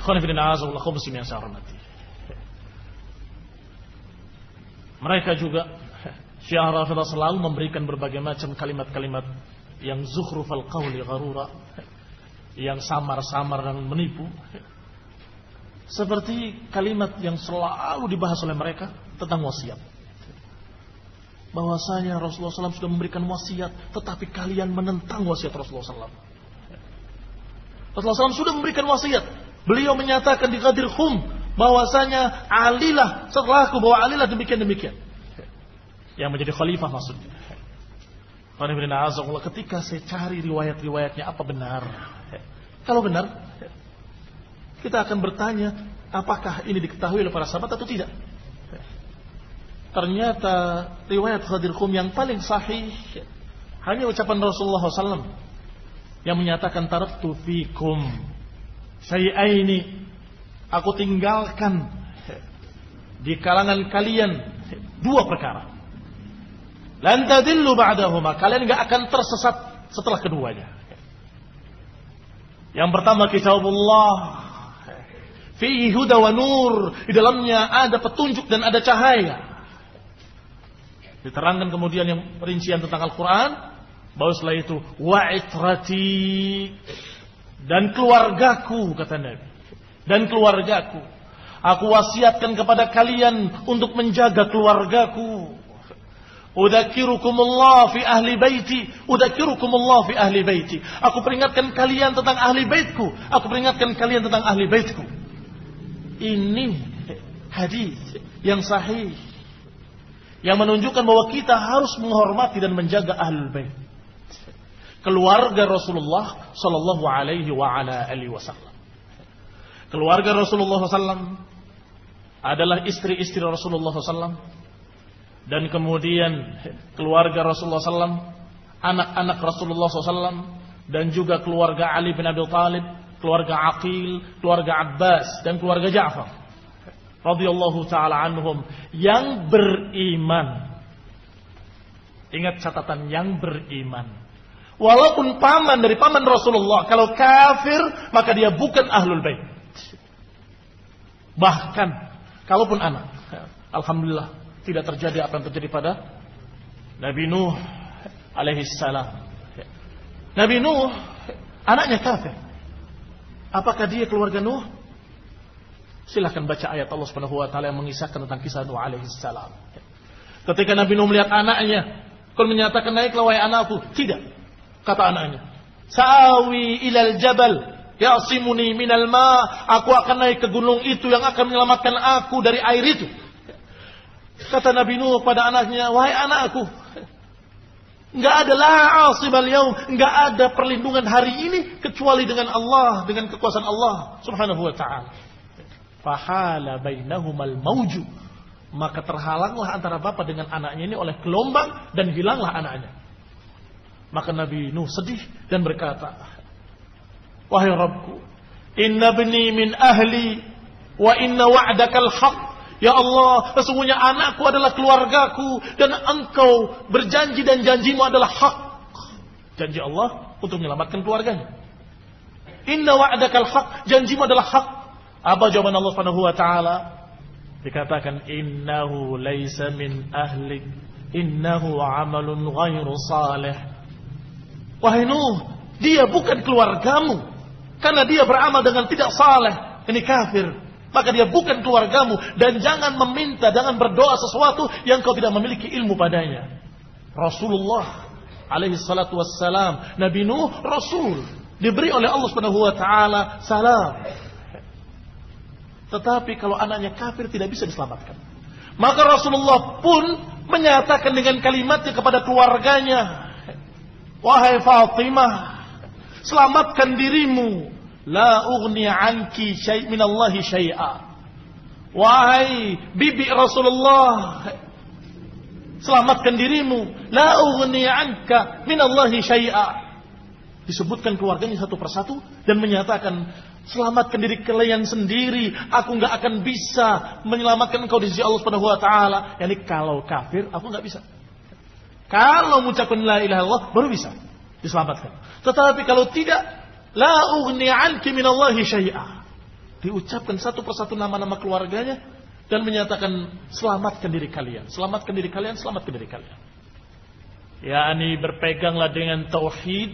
Ikhwan fillah azza wa muslim yang saya hormati. Mereka juga Syiah Rafidah selalu memberikan berbagai macam kalimat-kalimat yang zukhrufal qawli gharura, yang samar-samar dan menipu. Seperti kalimat yang selalu dibahas oleh mereka tentang wasiat. Bahwasanya Rasulullah SAW sudah memberikan wasiat, tetapi kalian menentang wasiat Rasulullah SAW. Rasulullah SAW sudah memberikan wasiat. Beliau menyatakan di Ghadir Khum bahwasanya alilah setelahku, bahwa alilah demikian-demikian. Yang menjadi khalifah maksudnya. Ketika saya cari riwayat-riwayatnya apa benar? Kalau benar, kita akan bertanya, apakah ini diketahui oleh para sahabat atau tidak? Ternyata riwayat Ghadir Khum yang paling sahih hanya ucapan Rasulullah SAW yang menyatakan taraktu fikum syai'aini, aku tinggalkan di kalangan kalian dua perkara. Lan tadillu ba'dahuma, kalian enggak akan tersesat setelah keduanya. Yang pertama kitabullah, fihi huda wa nur, di dalamnya ada petunjuk dan ada cahaya. Diterangkan kemudian yang perincian tentang Al-Quran, bahwa setelah itu wa'itrati, dan keluargaku, kata Nabi, dan keluargaku, aku wasiatkan kepada kalian untuk menjaga keluargaku. Udzakirukumullah fi ahli baiti, udzakirukumullah fi ahli baiti, aku peringatkan kalian tentang ahli baitku, aku peringatkan kalian tentang ahli baitku. Ini hadis yang sahih yang menunjukkan bahwa kita harus menghormati dan menjaga ahlul bait, keluarga Rasulullah sallallahu alaihi wa ala alihi wasallam. Keluarga Rasulullah sallallahu adalah istri-istri Rasulullah sallallahu, dan kemudian keluarga Rasulullah sallallahu, anak-anak Rasulullah sallallahu, dan juga keluarga Ali bin Abi Thalib, keluarga Aqil, keluarga Abbas, dan keluarga Ja'far radhiyallahu ta'ala anhum yang beriman. Ingat catatan, yang beriman. Walaupun paman dari paman Rasulullah, kalau kafir maka dia bukan ahlul bait. Bahkan kalaupun anak, alhamdulillah tidak terjadi apa yang terjadi pada Nabi Nuh alaihi salam. Nabi Nuh anaknya kafir. Apakah dia keluarga Nuh? Silahkan baca ayat Allah Subhanahu wa taala yang mengisahkan tentang kisah Nuh alaihi salam. Ketika Nabi Nuh melihat anaknya, kau menyatakan, naiklah wahai anakku. Tidak, kata anaknya, sa'awi ilal jabal ya'simuni minal ma, aku akan naik ke gunung itu yang akan menyelamatkan aku dari air itu. Kata Nabi Nuh pada anaknya, wahai anakku, enggak ada la'asibal yaum, enggak ada perlindungan hari ini kecuali dengan Allah, dengan kekuasaan Allah Subhanahu wa taala. Fahala bainahumal mauju, maka terhalanglah antara bapa dengan anaknya ini oleh gelombang dan hilanglah anaknya. Maka Nabi Nuh sedih dan berkata, wahai Rabbku, inna bni min ahli wa inna wa'dakal haq. Ya Allah, sesungguhnya anakku adalah keluargaku dan engkau berjanji dan janjimu adalah hak. Janji Allah untuk menyelamatkan keluarganya. Inna wa'dakal haq, janjimu adalah hak. Apa jawaban Allah Subhanahu wa taala? Dikatakan innahu laisa min ahlik, innahu amalun ghairu salih. Wahai Nuh, dia bukan keluargamu karena dia beramal dengan tidak saleh, ini kafir. Maka dia bukan keluargamu, dan jangan meminta, jangan berdoa sesuatu yang kau tidak memiliki ilmu padanya. Rasulullah alaihi salatu wassalam, Nabi Nuh rasul, diberi oleh Allah Subhanahu wa taala salam. Tetapi kalau anaknya kafir tidak bisa diselamatkan. Maka Rasulullah pun menyatakan dengan kalimatnya kepada keluarganya, wahai Fatimah, selamatkan dirimu, la ughni anki syai' minallahi syai'a. Wahai bibi Rasulullah, selamatkan dirimu, la ughni anka minallahi syai'a. Disebutkan keluarganya satu persatu dan menyatakan, selamatkan diri kalian sendiri, aku enggak akan bisa menyelamatkan engkau di sisi Allah Subhanahu wa taala. Yani kalau kafir aku enggak bisa. Kalau mengucapkan la ilaha illallah baru bisa diselamatkan. Tetapi kalau tidak, la ughni anki minallahi syai'a, diucapkan satu persatu nama-nama keluarganya dan menyatakan selamatkan diri kalian, selamatkan diri kalian, selamatkan diri kalian. yakni berpeganglah dengan tauhid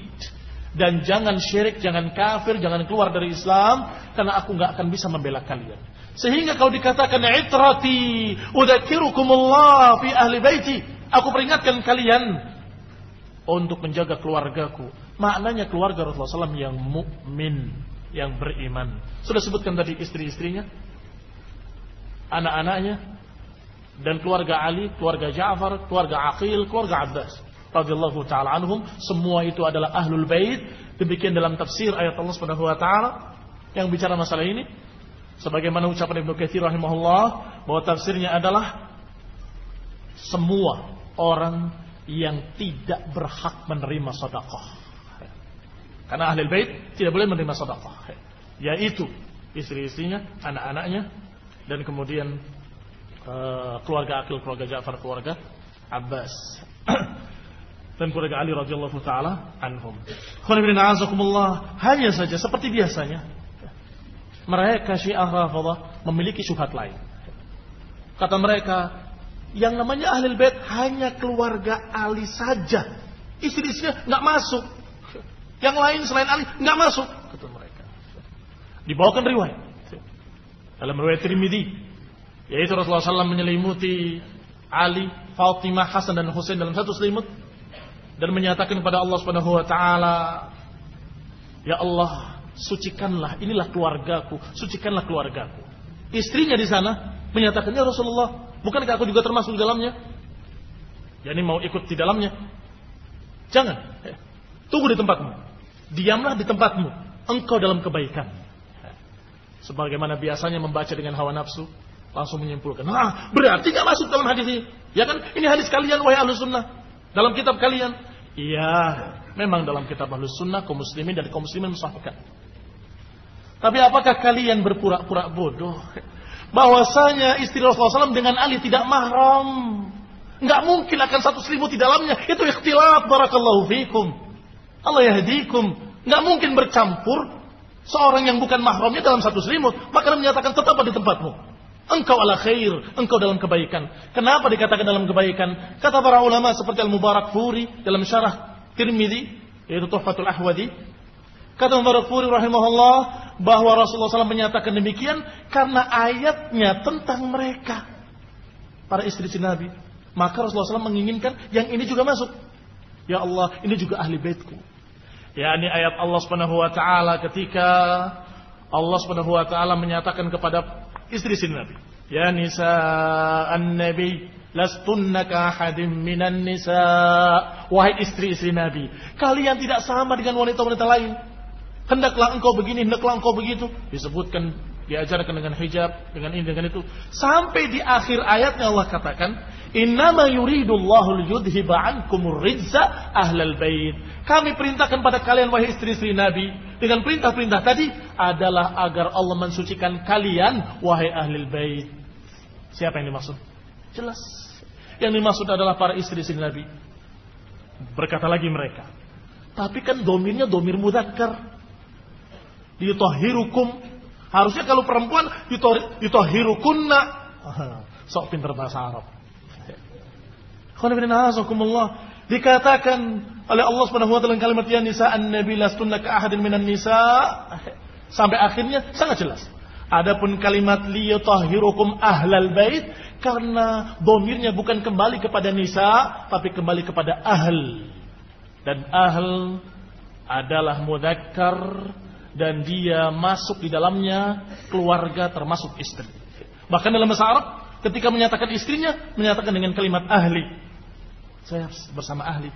dan jangan syirik, jangan kafir, jangan keluar dari Islam, karena aku nggak akan bisa membela kalian. Sehingga kalau dikatakan itrati udzakirukumullah fi ahli baiti, aku peringatkan kalian untuk menjaga keluargaku. Maknanya keluarga Rasulullah SAW yang mukmin, yang beriman. Sudah sebutkan tadi istri-istrinya, anak-anaknya, dan keluarga Ali, keluarga Ja'far, keluarga Aqil, keluarga Abbas radhiyallahu taala anhum, semua itu adalah ahlul bait. Demikian dalam tafsir ayat Allah Subhanahu wa taala yang bicara masalah ini, sebagaimana ucapan Ibnu Katsir rahimahullah bahwa tafsirnya adalah semua orang yang tidak berhak menerima sedekah. Karena ahlul bait tidak boleh menerima sedekah, yaitu istri-istrinya, anak-anaknya, dan kemudian keluarga Aqil, keluarga Ja'far, keluarga Abbas dan keluarga Ali radhiyallahu taala anhum. Hanya saja seperti biasanya mereka Syiah Rafidhah memiliki syubhat lain. Kata mereka, yang namanya Ahlul Bait hanya keluarga Ali saja, istri-istrinya nggak masuk, yang lain selain Ali nggak masuk, kata mereka. Dibawakan riwayat dalam riwayat Tirmidzi, yaitu Rasulullah SAW menyelimuti Ali, Fatimah, Hasan dan Husain dalam satu selimut dan menyatakan kepada Allah Subhanahu wa taala, "Ya Allah, sucikanlah, inilah keluargaku, sucikanlah keluargaku." Istrinya di sana menyatakan, "Ya Rasulullah, bukankah aku juga termasuk di dalamnya?" Yani mau ikut di dalamnya. Jangan. Tunggu di tempatmu. Diamlah di tempatmu. Engkau dalam kebaikan. Sebagaimana biasanya membaca dengan hawa nafsu, langsung menyimpulkan, berarti gak masuk dalam hadis ini. Ya kan, ini hadis kalian wahai Ahlus Sunnah, dalam kitab kalian. Iya, memang dalam kitab Ahlus Sunnah kaum muslimin dan kaum muslimin mensahihkan. Tapi apakah kalian berpura-pura bodoh bahwasanya istri Rasulullah SAW dengan Ali tidak mahram? Enggak mungkin akan satu selimut di dalamnya. Itu ikhtilaf, barakallahu fikum, Allah yahdikum. Enggak mungkin bercampur seorang yang bukan mahramnya dalam satu selimut. Maka menyatakan tetaplah di tempatmu. Engkau ala khair, engkau dalam kebaikan. Kenapa dikatakan dalam kebaikan? Kata para ulama seperti Al-Mubarakfuri dalam syarah Tirmidzi, yaitu Tuhfatul Ahwadi. Kata Mubarakfuri rahimahullah bahwa Rasulullah SAW menyatakan demikian karena ayatnya tentang mereka, para istri Nabi. Maka Rasulullah SAW menginginkan yang ini juga masuk. Ya Allah, ini juga ahli baitku. Ya, ini ayat Allah Subhanahu wa taala ketika Allah Subhanahu wa taala menyatakan kepada istri Nabi, "Ya nisa'an nabi, lastunna ka ahadin minan nisa." Wahai istri-istri Nabi, kalian tidak sama dengan wanita-wanita lain. Hendaklah engkau begini, hendaklah engkau begitu. Disebutkan, diajarkan dengan hijab, dengan ini, dengan itu. Sampai di akhir ayatnya Allah katakan, "Innama yuridullahu liyudhiba ankumur rijza ahlal bait." Kami perintahkan pada kalian wahai istri-istri Nabi dengan perintah-perintah tadi adalah agar Allah mensucikan kalian wahai ahlul bait. Siapa yang dimaksud? Jelas. Yang dimaksud adalah para istri-istri Nabi. Berkata lagi mereka, tapi kan domirnya domir mudzakkar. Yutahhirukum. Harusnya kalau perempuan yutahhirukunna. Sok pintar bahasa Arab. Dikatakan oleh Allah Subhanahu wa taala kalimat ya nisa'an nabi lastunna ka ahadin minan nisa, sampai akhirnya sangat jelas. Adapun kalimat liyutahhirukum ahlal bait, karena domirnya bukan kembali kepada nisa tapi kembali kepada ahl. Dan ahl adalah mudzakkar dan dia masuk di dalamnya keluarga termasuk istri. Bahkan dalam bahasa Arab ketika menyatakan istrinya menyatakan dengan kalimat ahli. Saya bersama ahli.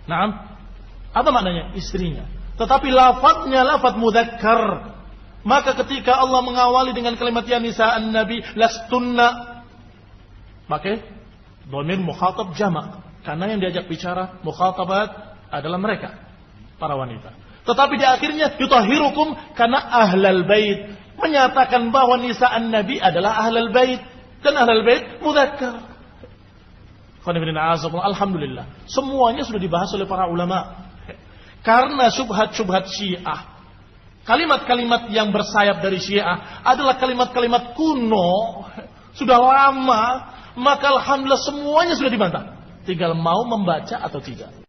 Naam. Apa maknanya? Istrinya. Tetapi lafadznya lafadz mudzakkar. Maka ketika Allah mengawali dengan kalimat ya nisa'an nabi lastunna, maka dhamir mukhatab jamak. Karena yang diajak bicara mukhatabat adalah mereka, para wanita. Tetapi di akhirnya yutahhirukum karena ahlal bait, menyatakan bahwa nisa'an nabi adalah ahlal bait dan ahlal bait mudzakkar. Alhamdulillah, semuanya sudah dibahas oleh para ulama. Karena syubhat-syubhat Syiah kalimat-kalimat yang bersayap dari Syiah adalah kalimat-kalimat kuno, sudah lama, maka alhamdulillah semuanya sudah dibantah. Tinggal mau membaca atau tidak.